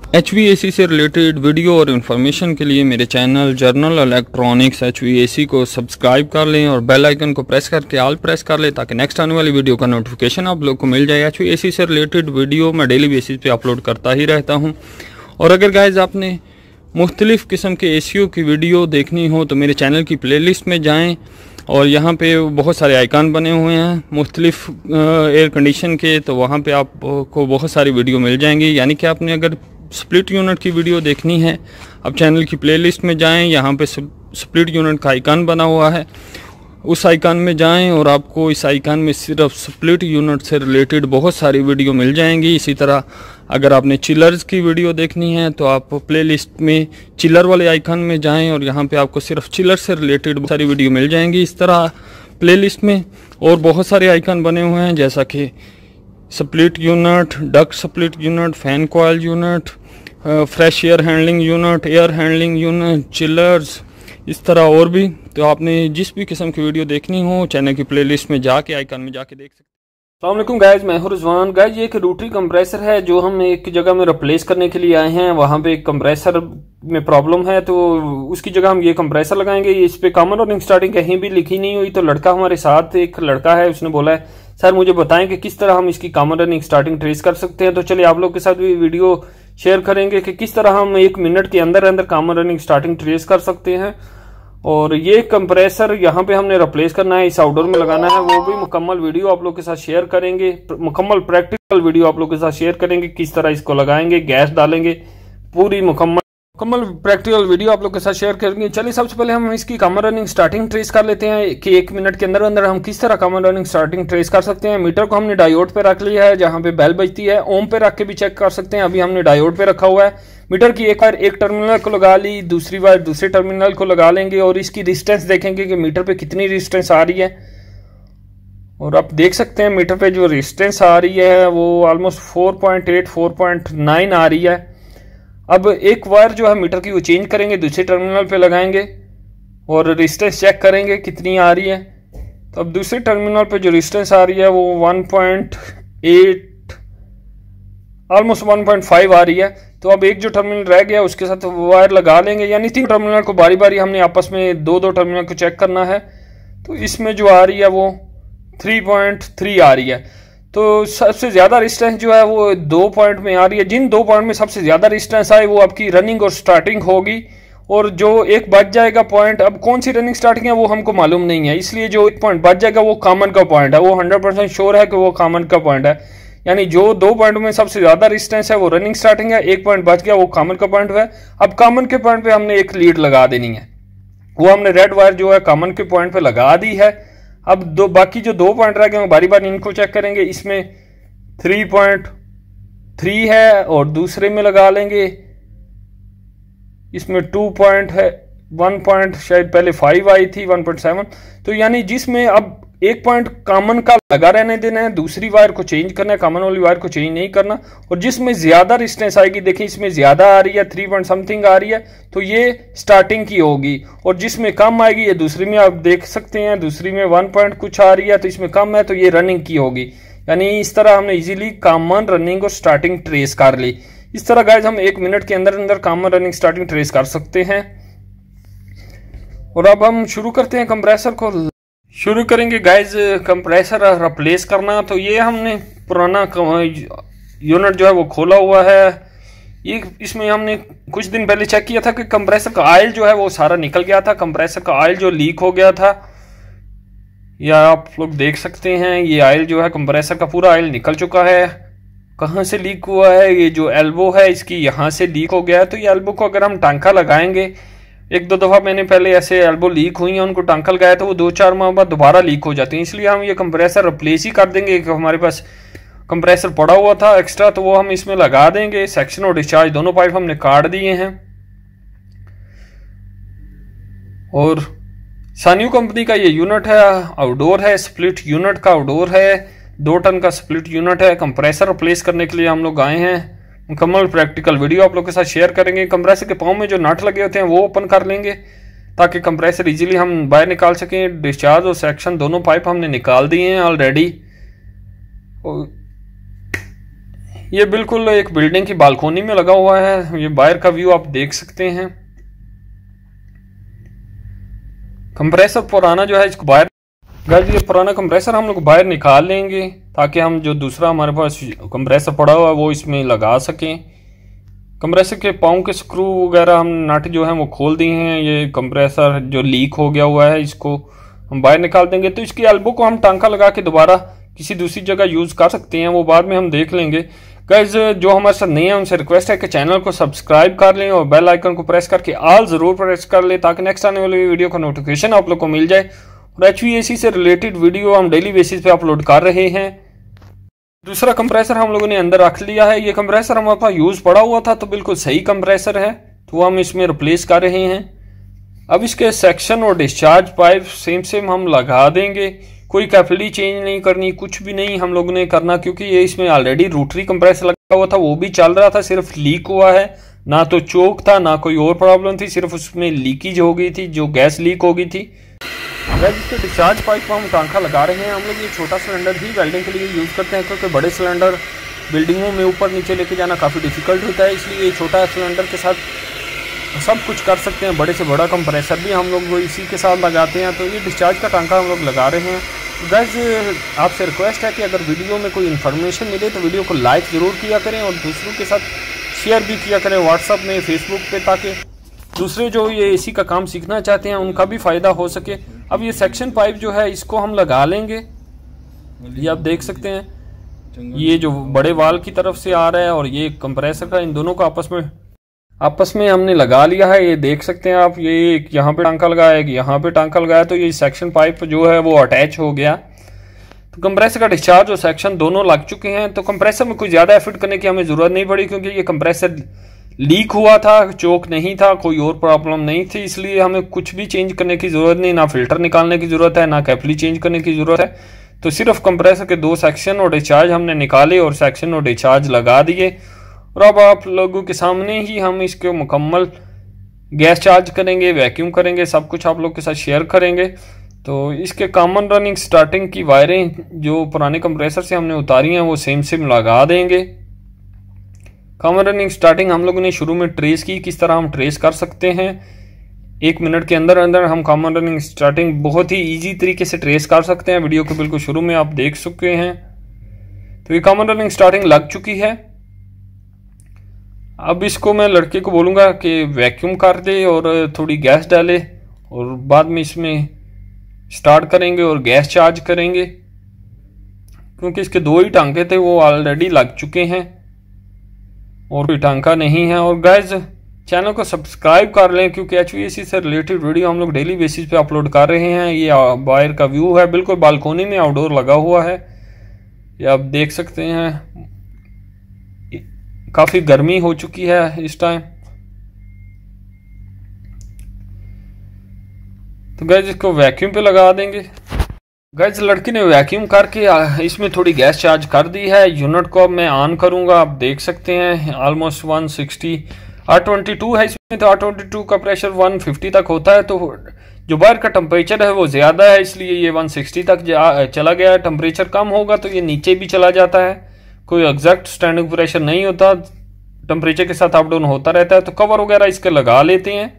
HVAC से related video और information के लिए मेरे चैनल जर्नल इलेक्ट्रॉनिक्स HVAC को सब्सक्राइब कर लें और बेल आइकन को प्रेस करके ऑल प्रेस कर लें ताकि नेक्स्ट आने वाली वीडियो का नोटिफिकेशन आप लोग को मिल जाए। HVAC से रिलेटेड वीडियो मैं डेली बेसिस पे अपलोड करता ही रहता हूं। और अगर गाइज आपने मुख्तलिफ़ किस्म के ACO की वीडियो देखनी हो तो मेरे चैनल की प्लेलिस्ट में जाएँ और यहाँ पे बहुत सारे आइकन बने हुए हैं मुख्तलिफ़ एयर कंडीशन के, तो वहाँ पे आपको बहुत सारी वीडियो मिल जाएंगी। यानी कि आपने अगर स्प्लिट यूनिट की वीडियो देखनी है, अब चैनल की प्लेलिस्ट में जाएं, यहाँ पे स्प्लिट यूनिट का आइकन बना हुआ है, उस आइकन में जाएं और आपको इस आइकन में सिर्फ स्प्लिट यूनिट से रिलेटेड बहुत सारी वीडियो मिल जाएंगी। इसी तरह अगर आपने चिलर्स की वीडियो देखनी है तो आप प्लेलिस्ट में चिलर वाले आइकन में जाएं और यहाँ पे आपको सिर्फ चिलर से रिलेटेड बहुत सारी वीडियो मिल जाएंगी। इस तरह प्लेलिस्ट में और बहुत सारे आइकन बने हुए हैं जैसा कि split unit, duct split unit, fan coil unit, fresh air handling unit, air handling unit, chillers, इस तरह और भी। तो आपने जिस भी किस्म की वीडियो देखनी हो चैनल की प्लेलिस्ट में जाके आइकन में जाके देख सकते हैं। अस्सलाम वालेकुम गाइज, मैं हूं रिजवान। गाइज ये एक रोटरी कंप्रेसर है जो हम एक जगह में रिप्लेस करने के लिए आए हैं। वहां पे एक कंप्रेसर में प्रॉब्लम है तो उसकी जगह हम ये कंप्रेसर लगाएंगे। इस पे कॉमन रनिंग स्टार्टिंग कहीं भी लिखी नहीं हुई, तो लड़का हमारे साथ एक लड़का है, उसने बोला है सर मुझे बताएं कि किस तरह हम इसकी कॉमन रनिंग स्टार्टिंग ट्रेस कर सकते हैं। तो चलिए आप लोग के साथ भी वीडियो शेयर करेंगे कि किस तरह हम 1 मिनट के अंदर अंदर कॉमन रनिंग स्टार्टिंग ट्रेस कर सकते हैं। और ये कंप्रेसर यहाँ पे हमने रिप्लेस करना है, इस आउटडोर में लगाना है, वो भी मुकम्मल वीडियो आप लोग के साथ शेयर करेंगे, मुकम्मल प्रैक्टिकल वीडियो आप लोग के साथ शेयर करेंगे, किस तरह इसको लगाएंगे, गैस डालेंगे, पूरी मुकम्मल प्रैक्टिकल वीडियो आप लोग के साथ शेयर करेंगे। चलिए सबसे पहले हम इसकी कॉमन रनिंग स्टार्टिंग ट्रेस कर लेते हैं कि 1 मिनट के अंदर अंदर हम किस तरह कॉमन रनिंग स्टार्टिंग ट्रेस कर सकते हैं। मीटर को हमने डायोड पे रख लिया है, जहां पे बेल बजती है, ओम पे रख के भी चेक कर सकते हैं। अभी हमने डायोड पे रखा हुआ है। मीटर की एक बार एक टर्मिनल को लगा ली, दूसरी बार दूसरे टर्मिनल को लगा लेंगे और इसकी डिस्टेंस देखेंगे कि मीटर पे कितनी डिस्टेंस आ रही है। और आप देख सकते हैं मीटर पे जो डिस्टेंस आ रही है वो ऑलमोस्ट 4.8 4.9 आ रही है। अब एक वायर जो है मीटर की वो चेंज करेंगे, दूसरे टर्मिनल पे लगाएंगे और रेजिस्टेंस चेक करेंगे कितनी आ रही है। तो अब दूसरे टर्मिनल पे जो रेजिस्टेंस आ रही है वो 1.8 ऑलमोस्ट 1.5 आ रही है। तो अब एक जो टर्मिनल रह गया उसके साथ वायर लगा लेंगे, यानी 3 टर्मिनल को बारी बारी हमने आपस में दो टर्मिनल को चेक करना है। तो इसमें जो आ रही है वो 3.3 आ रही है। तो सबसे ज्यादा रेजिस्टेंस जो है वो 2 पॉइंट में आ रही है। जिन 2 पॉइंट में सबसे ज्यादा रेजिस्टेंस आए वो आपकी रनिंग और स्टार्टिंग होगी, और जो एक बच जाएगा पॉइंट, अब कौन सी रनिंग स्टार्टिंग है वो हमको मालूम नहीं है, इसलिए जो एक पॉइंट बच जाएगा वो कॉमन का पॉइंट है, वो 100% श्योर है कि वो कॉमन का पॉइंट है। यानी जो 2 पॉइंट में सबसे ज्यादा रेजिस्टेंस है वो रनिंग स्टार्टिंग है, एक पॉइंट बच गया वो कॉमन का पॉइंट है। अब कॉमन के पॉइंट पे हमने एक लीड लगा देनी है, वो हमने रेड वायर जो है कॉमन के पॉइंट पे लगा दी है। अब बाकी जो 2 पॉइंट रह गए बारी बारी इनको चेक करेंगे। इसमें 3.3 है और दूसरे में लगा लेंगे, इसमें 2 पॉइंट है, 1 पॉइंट शायद पहले 5 आई थी, 1.7। तो यानी जिसमें अब एक पॉइंट कॉमन का लगा रहने देना है, दूसरी वायर को चेंज करना है, कॉमन वाली वायर को चेंज नहीं करना। और जिसमें ज्यादा रेजिस्टेंस आएगी, देखिए इसमें ज्यादा आ रही है, 3 पॉइंट समथिंग आ रही है, तो ये स्टार्टिंग की होगी। और जिसमें कम आएगी, ये दूसरी में आप देख सकते हैं, दूसरी में 1 पॉइंट कुछ आ रही है, तो इसमें कम है, तो ये रनिंग की होगी। यानी इस तरह हमने इजीली कॉमन रनिंग और स्टार्टिंग ट्रेस कर ली। इस तरह गाइज हम 1 मिनट के अंदर अंदर कॉमन रनिंग स्टार्टिंग ट्रेस कर सकते हैं। और अब हम शुरू करते हैं कंप्रेसर को, शुरू करेंगे गाइज कंप्रेसर रिप्लेस करना। तो ये हमने पुराना यूनिट जो है वो खोला हुआ है। ये इसमें हमने कुछ दिन पहले चेक किया था कि कंप्रेसर का ऑयल जो है वो सारा निकल गया था, कंप्रेसर का ऑयल जो लीक हो गया था, या आप लोग देख सकते हैं ये ऑयल जो है कंप्रेसर का पूरा ऑयल निकल चुका है। कहाँ से लीक हुआ है, ये जो एल्बो है इसकी यहाँ से लीक हो गया है। तो ये एल्बो को अगर हम टांका लगाएंगे, 1-2 दफा मैंने पहले ऐसे एल्बो लीक हुई हैं, उनको टांका लगाया तो वो 2-4 माह बाद दोबारा लीक हो जाती हैं। इसलिए हम ये कंप्रेसर रिप्लेस ही कर देंगे। हमारे पास कंप्रेसर पड़ा हुआ था एक्स्ट्रा, तो वो हम इसमें लगा देंगे। सेक्शन और डिस्चार्ज दोनों पाइप हमने काट दिए हैं। और सान्यू कंपनी का ये यूनिट है, आउटडोर है, स्प्लिट यूनिट का आउटडोर है, 2 टन का स्प्लिट यूनिट है। कंप्रेसर रिप्लेस करने के लिए हम लोग आए हैं। मुकम्मल प्रैक्टिकल वीडियो आप लोग के साथ शेयर करेंगे। कंप्रेसर के पाँव में जो नट लगे होते हैं वो ओपन कर लेंगे ताकि कंप्रेसर इजीली हम बाहर निकाल सकें। डिस्चार्ज और सेक्शन दोनों पाइप हमने निकाल दिए हैं ऑलरेडी। ये बिल्कुल एक बिल्डिंग की बालकोनी में लगा हुआ है। ये बाहर का व्यू आप देख सकते हैं। कंप्रेसर पुराना जो है इसको बाहर, गाइस ये पुराना कंप्रेसर हम लोग बाहर निकाल लेंगे ताकि हम जो दूसरा हमारे पास कंप्रेसर पड़ा हुआ है वो इसमें लगा सकें। कंप्रेसर के पाँव के स्क्रू वगैरह हम नट जो है वो खोल दिए हैं। ये कंप्रेसर जो लीक हो गया हुआ है इसको हम बाहर निकाल देंगे। तो इसकी एल्बो को हम टांका लगा के दोबारा किसी दूसरी जगह यूज कर सकते हैं, वो बाद में हम देख लेंगे। गाइस जो हमारे साथ नए हैं उनसे रिक्वेस्ट है कि चैनल को सब्सक्राइब कर लें और बेल आइकन को प्रेस करके ऑल जरूर प्रेस कर लें ताकि नेक्स्ट आने वाली वीडियो का नोटिफिकेशन आप लोग को मिल जाए। और HVAC से रिलेटेड वीडियो हम डेली बेसिस पे अपलोड कर रहे हैं। दूसरा कंप्रेसर हम लोगों ने अंदर रख लिया है। ये कंप्रेसर हमारे पास यूज पड़ा हुआ था तो बिल्कुल सही कंप्रेसर है, तो हम इसमें रिप्लेस कर रहे हैं। अब इसके सेक्शन और डिस्चार्ज पाइप सेम हम लगा देंगे। कोई कैपिलरी चेंज नहीं करनी, कुछ भी नहीं हम लोगों ने करना, क्योंकि ये इसमें ऑलरेडी रोटरी कंप्रेसर लगा हुआ था, वो भी चल रहा था, सिर्फ लीक हुआ है। ना तो चोक था ना कोई और प्रॉब्लम थी, सिर्फ उसमें लीकेज हो गई थी, जो गैस लीक हो गई थी। इसके डिस्चार्ज पाइप पर हम टांका लगा रहे हैं। हम लोग ये छोटा सिलेंडर ही वेल्डिंग के लिए यूज़ करते हैं, क्योंकि बड़े सिलेंडर बिल्डिंगों में ऊपर नीचे लेके जाना काफ़ी डिफिकल्ट होता है, इसलिए ये छोटा सिलेंडर के साथ सब कुछ कर सकते हैं। बड़े से बड़ा कंप्रेसर भी हम लोग वो इसी के साथ लगाते हैं। तो ये डिस्चार्ज का टांका हम लोग लगा रहे हैं। गाइस आपसे रिक्वेस्ट है कि अगर वीडियो में कोई इन्फॉर्मेशन मिले तो वीडियो को लाइक ज़रूर किया करें और दूसरों के साथ शेयर भी किया करें व्हाट्सअप में, फेसबुक पे, ताकि दूसरे जो ये AC का काम सीखना चाहते हैं उनका भी फ़ायदा हो सके। अब ये सेक्शन पाइप जो है इसको हम लगा लेंगे। ये आप देख सकते हैं, ये जो बड़े वाल की तरफ से आ रहा है और ये कंप्रेसर का, इन दोनों को आपस में हमने लगा लिया है। ये देख सकते हैं आप, ये यहाँ पे टांका लगाया है, यहाँ पे टांका लगाया, तो ये सेक्शन पाइप जो है वो अटैच हो गया। तो कंप्रेसर का डिस्चार्ज और सेक्शन दोनों लग चुके हैं। तो कंप्रेसर में कोई ज़्यादा एफर्ट करने की हमें ज़रूरत नहीं पड़ी, क्योंकि ये कंप्रेसर लीक हुआ था, चोक नहीं था, कोई और प्रॉब्लम नहीं थी, इसलिए हमें कुछ भी चेंज करने की ज़रूरत नहीं, ना फिल्टर निकालने की ज़रूरत है, ना कैपिलरी चेंज करने की ज़रूरत है। तो सिर्फ कंप्रेसर के 2 सेक्शन और डिस्चार्ज हमने निकाले और सेक्शन और डिस्चार्ज लगा दिए। और अब आप लोगों के सामने ही हम इसके मुकम्मल गैस चार्ज करेंगे, वैक्यूम करेंगे, सब कुछ आप लोग के साथ शेयर करेंगे। तो इसके कॉमन रनिंग स्टार्टिंग की वायरें जो पुराने कंप्रेसर से हमने उतारी हैं वो सेम लगा देंगे। कॉमन रनिंग स्टार्टिंग हम लोगों ने शुरू में ट्रेस की, किस तरह हम ट्रेस कर सकते हैं 1 मिनट के अंदर हम कॉमन रनिंग स्टार्टिंग बहुत ही ईजी तरीके से ट्रेस कर सकते हैं। वीडियो के बिल्कुल शुरू में आप देख चुके हैं। तो ये कॉमन रनिंग स्टार्टिंग लग चुकी है। अब इसको मैं लड़के को बोलूँगा कि वैक्यूम कर दे और थोड़ी गैस डाले और बाद में इसमें स्टार्ट करेंगे और गैस चार्ज करेंगे, क्योंकि इसके 2 ही टांके थे वो ऑलरेडी लग चुके हैं और कोई टांका नहीं है। और गाइस चैनल को सब्सक्राइब कर लें, क्योंकि HVAC से रिलेटेड वीडियो हम लोग डेली बेसिस पे अपलोड कर रहे हैं। ये बाहर का व्यू है, बिल्कुल बालकोनी में आउटडोर लगा हुआ है, ये आप देख सकते हैं। काफ़ी गर्मी हो चुकी है इस टाइम। तो गाइस इसको वैक्यूम पे लगा देंगे। गाइस लड़की ने वैक्यूम करके इसमें थोड़ी गैस चार्ज कर दी है। यूनिट को अब मैं ऑन करूंगा, आप देख सकते हैं ऑलमोस्ट 160 R22 है इसमें, तो R22 का प्रेशर 150 तक होता है। तो जो बाहर का टेम्परेचर है वो ज़्यादा है, इसलिए ये 160 तक चला गया है। टेम्परेचर कम होगा तो ये नीचे भी चला जाता है, कोई एग्जैक्ट स्टैंडिंग प्रेशर नहीं होता, टेम्परेचर के साथ अप डाउन होता रहता है। तो कवर वगैरह इसके लगा लेते हैं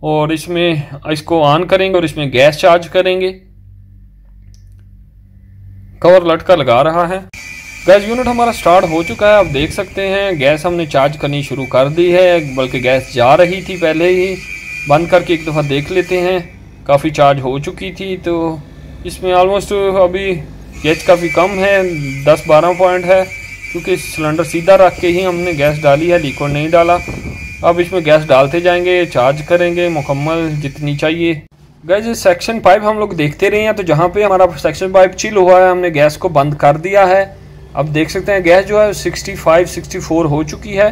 और इसमें इसको ऑन करेंगे और इसमें गैस चार्ज करेंगे। कवर लटका लगा रहा है। गैस यूनिट हमारा स्टार्ट हो चुका है, आप देख सकते हैं गैस हमने चार्ज करनी शुरू कर दी है, बल्कि गैस जा रही थी पहले ही। बंद करके एक दफ़ा देख लेते हैं, काफ़ी चार्ज हो चुकी थी। तो इसमें ऑलमोस्ट अभी गैस काफ़ी कम है, 10-12 पॉइंट है, क्योंकि सिलेंडर सीधा रख के ही हमने गैस डाली है, लिक्विड नहीं डाला। अब इसमें गैस डालते जाएंगे, चार्ज करेंगे मुकम्मल जितनी चाहिए। गैस सेक्शन पाइप हम लोग देखते रहे हैं, तो जहाँ पे हमारा सेक्शन पाइप चिल हुआ है हमने गैस को बंद कर दिया है। अब देख सकते हैं गैस जो है 65-64 हो चुकी है।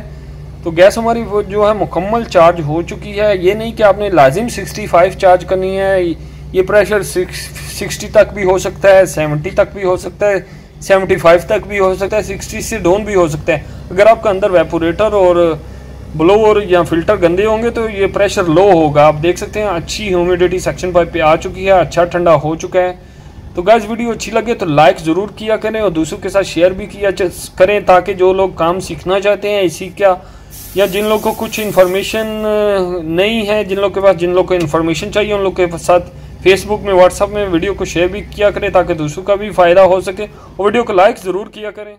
तो गैस हमारी वो जो है मुकम्मल चार्ज हो चुकी है। ये नहीं कि आपने लाजिम 65 चार्ज करनी है, ये प्रेशर 60 तक भी हो सकता है, 70 तक भी हो सकता है, 75 तक भी हो सकता है, 60 से डाउन भी हो सकता है। अगर आपका अंदर वेपोरेटर और ब्लोअर या फिल्टर गंदे होंगे तो ये प्रेशर लो होगा। आप देख सकते हैं अच्छी ह्यूमिडिटी सेक्शन पाइप पे आ चुकी है, अच्छा ठंडा हो चुका है। तो गाइस वीडियो अच्छी लगे तो लाइक ज़रूर किया करें और दूसरों के साथ शेयर भी किया करें, ताकि जो लोग काम सीखना चाहते हैं इसी का, या जिन लोगों को कुछ इन्फॉर्मेशन नहीं है, जिन लोगों को इन्फॉर्मेशन चाहिए, उन लोग के साथ फेसबुक में, व्हाट्सएप में वीडियो को शेयर भी किया करें ताकि दूसरों का भी फ़ायदा हो सके, और वीडियो को लाइक ज़रूर किया करें।